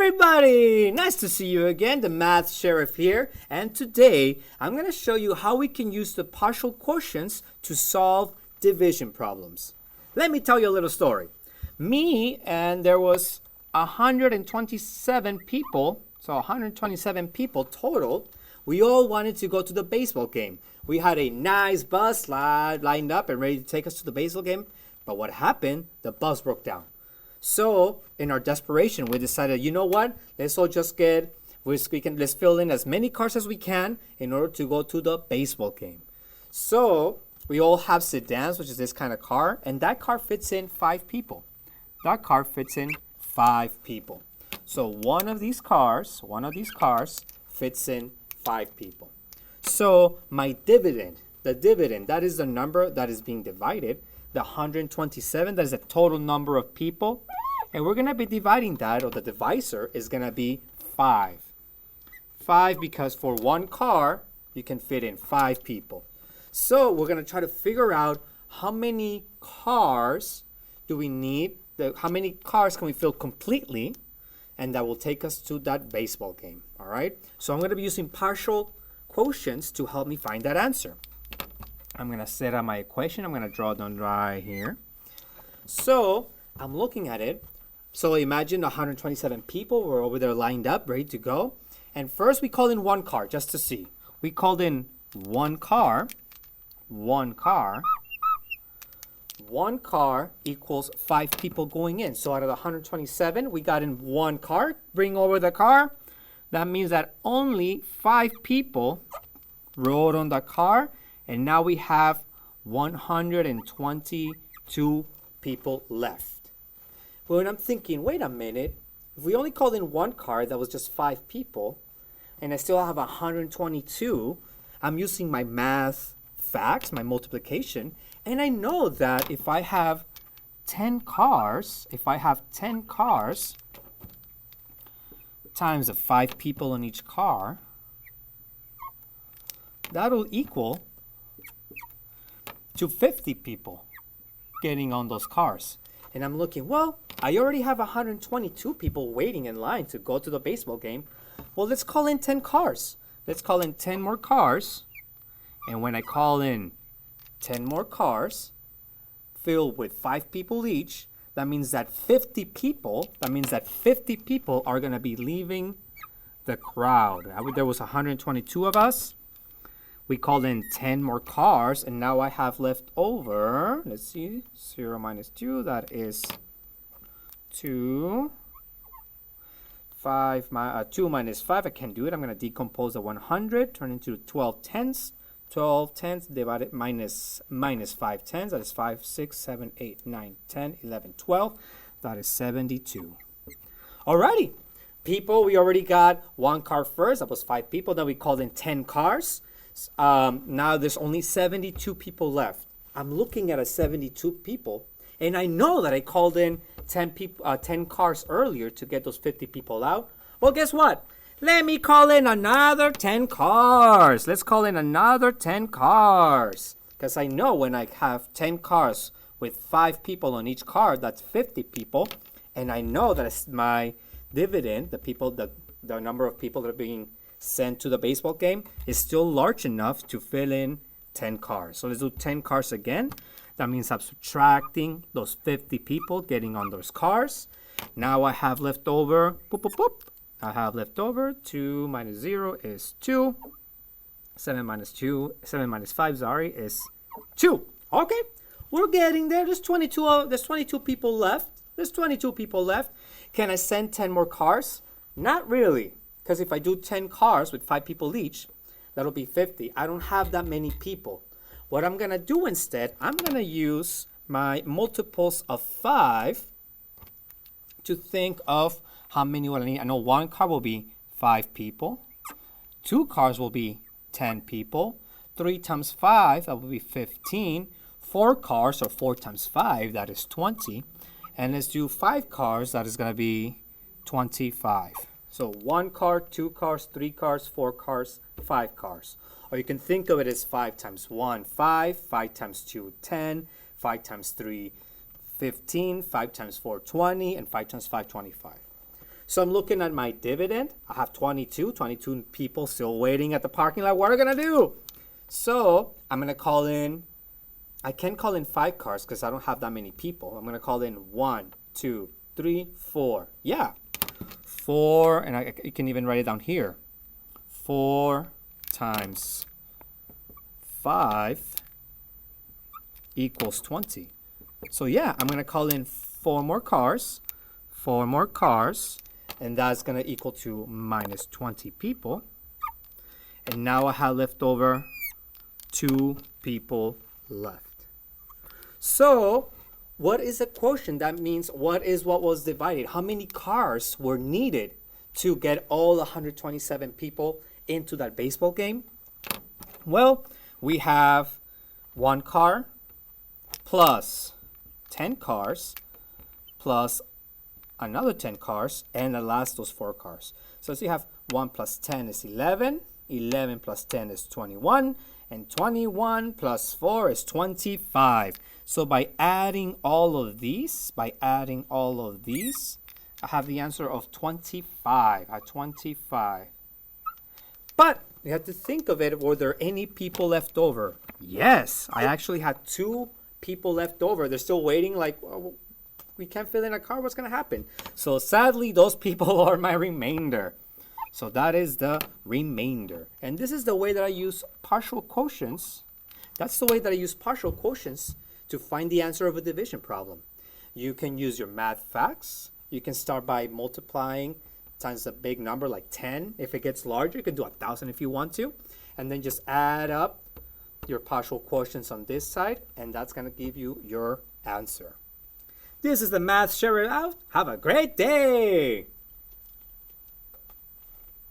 everybody! Nice to see you again, the Math Sheriff here. And today, I'm going to show you how we can use the partial quotients to solve division problems. Let me tell you a little story. There was 127 people, so 127 people total. We all wanted to go to the baseball game. We had a nice bus lined up and ready to take us to the baseball game. But what happened? The bus broke down. So, in our desperation, we decided, you know what? Let's fill in as many cars as we can in order to go to the baseball game. So, we all have sedans, which is this kind of car, and that car fits in 5 people. That car fits in 5 people. So, one of these cars fits in 5 people. So, my dividend, that is the number that is being divided. The 127, that is the total number of people. And we're going to be dividing that, or the divisor is going to be 5. 5 because for one car, you can fit in 5 people. So we're going to try to figure out how many cars do we need, how many cars can we fill completely, and that will take us to that baseball game. All right? So I'm going to be using partial quotients to help me find that answer. I'm going to set up my equation. I'm going to draw it down right here. So I'm looking at it. So imagine 127 people were over there lined up, ready to go. And first we called in one car just to see. We called in one car. One car equals 5 people going in. So out of the 127, we got in one car. Bring over the car. That means that only 5 people rode on the car. And now we have 122 people left. Well, and I'm thinking, wait a minute. If we only called in one car that was just 5 people, and I still have 122, I'm using my math facts, my multiplication, and I know that if I have 10 cars times the 5 people in each car, that'll equal to 50 people getting on those cars. And I'm looking, well, I already have 122 people waiting in line to go to the baseball game. Well, let's call in 10 cars. Let's call in 10 more cars. And when I call in 10 more cars filled with 5 people each, that means that 50 people are going to be leaving the crowd. There was 122 of us. We called in 10 more cars, and now I have left over, let's see, 0 minus 2, that is 2. 2 minus 5, I can't do it. I'm going to decompose the 100, turn into 12 tenths. 12 tenths divided minus 5 tenths, that is 5, 6, 7, 8, 9, 10, 11, 12. That is 72. Alrighty, people, we already got one car first. That was 5 people. Then we called in 10 cars. Now there's only 72 people left. I'm looking at 72 people, and I know that I called in 10 cars earlier to get those 50 people out. Well, guess what? Let me call in another 10 cars. Let's call in another 10 cars. Because I know when I have 10 cars with 5 people on each car, that's 50 people. And I know that my dividend, the number of people that are being sent to the baseball game, is still large enough to fill in 10 cars. So let's do 10 cars again. That means I'm subtracting those 50 people getting on those cars. Now I have left over, I have left over 2 minus 0 is 2. 7 minus 5, is 2. Okay, we're getting there. There's 22 people left. Can I send 10 more cars? Not really. Because if I do 10 cars with 5 people each, that'll be 50. I don't have that many people. What I'm going to do instead, I'm going to use my multiples of 5 to think of how many will I need. I know one car will be 5 people. 2 cars will be 10 people. 3 times 5, that will be 15. 4 cars, or 4 times 5, that is 20. And let's do 5 cars, that is going to be 25. So 1 car, 2 cars, 3 cars, 4 cars, 5 cars. Or you can think of it as 5 times 1, 5, 5 times 2, 10, 5 times 3, 15, 5 times 4, 20, and 5 times 5, 25. So I'm looking at my dividend. I have 22 people still waiting at the parking lot. What are we gonna do? So I'm gonna call in, I can call in 5 cars because I don't have that many people. I'm gonna call in 1, 2, 3, 4. Yeah, 4, and you can even write it down here. 4 times 5 equals 20. So yeah, I'm gonna call in 4 more cars, and that's gonna equal to minus 20 people. And now I have left over 2 people left. So what is a quotient? That means what was divided? How many cars were needed to get all 127 people into that baseball game? Well, we have 1 car plus 10 cars plus another 10 cars, and the last those 4 cars. So you have 1 plus 10 is 11, 11 plus 10 is 21, and 21 plus 4 is 25. So by adding all of these, I have the answer of 25. At 25. But you have to think of it, were there any people left over? Yes, I actually had 2 people left over. They're still waiting, like, well, we can't fill in a car, what's gonna happen? So sadly, those people are my remainder. So that is the remainder. And this is the way that I use partial quotients. That's the way that I use partial quotients to find the answer of a division problem. You can use your math facts. You can start by multiplying times a big number like 10. If it gets larger, you can do 1,000 if you want to. And then just add up your partial quotients on this side, and that's gonna give you your answer. This is the Math Share It Out. Have a great day!